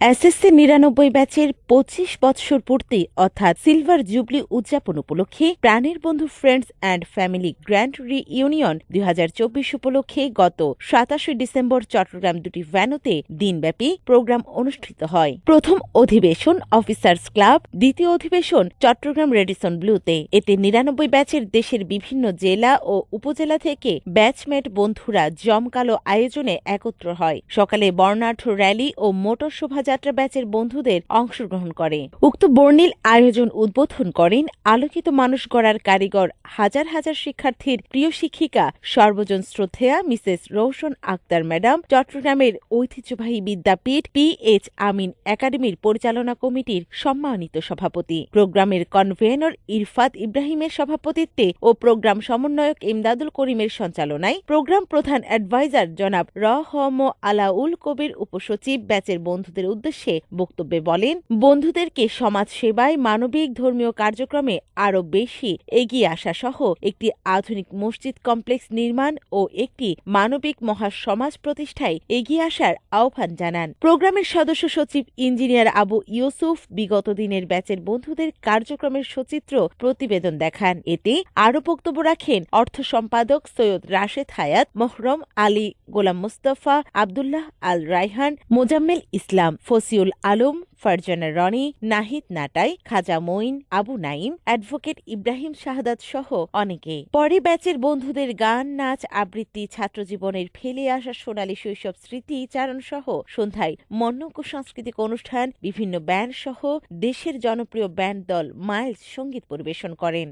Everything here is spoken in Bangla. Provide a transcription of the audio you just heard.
এসএসসি ৯৯ ব্যাচের ২৫ বৎসর পূর্তি অর্থাৎ সিলভার জুবলি উদযাপন উপলক্ষে প্রাণের বন্ধু friends and family grand reunion ২০২৪ উপলক্ষে গত ২৭ ডিসেম্বর চট্টগ্রাম দুটি ভেন্যুতে দিনব্যাপী প্রোগ্রাম অনুষ্ঠিত হয়। প্রথম অধিবেশন অফিসার্স ক্লাব, দ্বিতীয় অধিবেশন চট্টগ্রাম রেডিসন ব্লুতে। এতে ৯৯ ব্যাচের দেশের বিভিন্ন জেলা ও উপজেলা থেকে ব্যাচমেট বন্ধুরা জমকালো আয়োজনে একত্র হয়। সকালে বর্ণাঢ্য র্যালি ও মোটর শোভাযাত্রা ব্যাচের বন্ধুদের অংশগ্রহণ করে। উক্ত বর্ণিল আয়োজন উদ্বোধন করেন আলোকিত মানুষ গড়ার কারিগর হাজার হাজার শিক্ষার্থীর প্রিয় শিক্ষিকা সর্বজন শ্রদ্ধেয়া মিসেস রৌশন আক্তার ম্যাডাম, চট্টগ্রামের ঐতিহ্যবাহী বিদ্যাপীঠ PH আমিন একাডেমির পরিচালনা কমিটির সম্মানিত সভাপতি, প্রোগ্রামের কনভেনর ইরফাত ইব্রাহিমের সভাপতিত্বে ও প্রোগ্রাম সমন্বয়ক ইমদাদুল করিমের সঞ্চালনায় প্রোগ্রাম প্রধান অ্যাডভাইজার জনাব রহম আলাউল কবির উপসচিব ব্যাচের বন্ধুদের উদ্দেশ্যে বক্তব্যে বলেন, বন্ধুদেরকে সমাজ সেবায়, মানবিক ধর্মীয় কার্যক্রমে আরও বেশি এগিয়ে আসা সহ একটি আধুনিক মসজিদ কমপ্লেক্স নির্মাণ ও একটি মানবিক মহাসমাজ প্রতিষ্ঠায় এগিয়ে আসার আহ্বান জানান। প্রোগ্রামের সদস্য সচিব ইঞ্জিনিয়ার আবু ইউসুফ বিগত দিনের ব্যাচের বন্ধুদের কার্যক্রমের সচিত্র প্রতিবেদন দেখান। এতে আরও বক্তব্য রাখেন অর্থ সম্পাদক সৈয়দ রাশেদ হায়াত, মহরম আলী, গোলাম মুস্তফা, আবদুল্লাহ আল রায়হান, মোজাম্মেল ইসলাম, ফসিউল আলম, ফারজানা রনি, নাহিদ নাটাই, খাজা মঈন, আবু নাইম, অ্যাডভোকেট ইব্রাহিম শাহাদাত সহ অনেকে। পরে ব্যাচের বন্ধুদের গান, নাচ, আবৃত্তি, ছাত্রজীবনের ফেলে আসা সোনালী শৈশব স্মৃতি চারণ সহ সন্ধ্যায় মনোজ্ঞ সাংস্কৃতিক অনুষ্ঠান, বিভিন্ন ব্যান্ড সহ দেশের জনপ্রিয় ব্যান্ড দল মাইলস সঙ্গীত পরিবেশন করেন।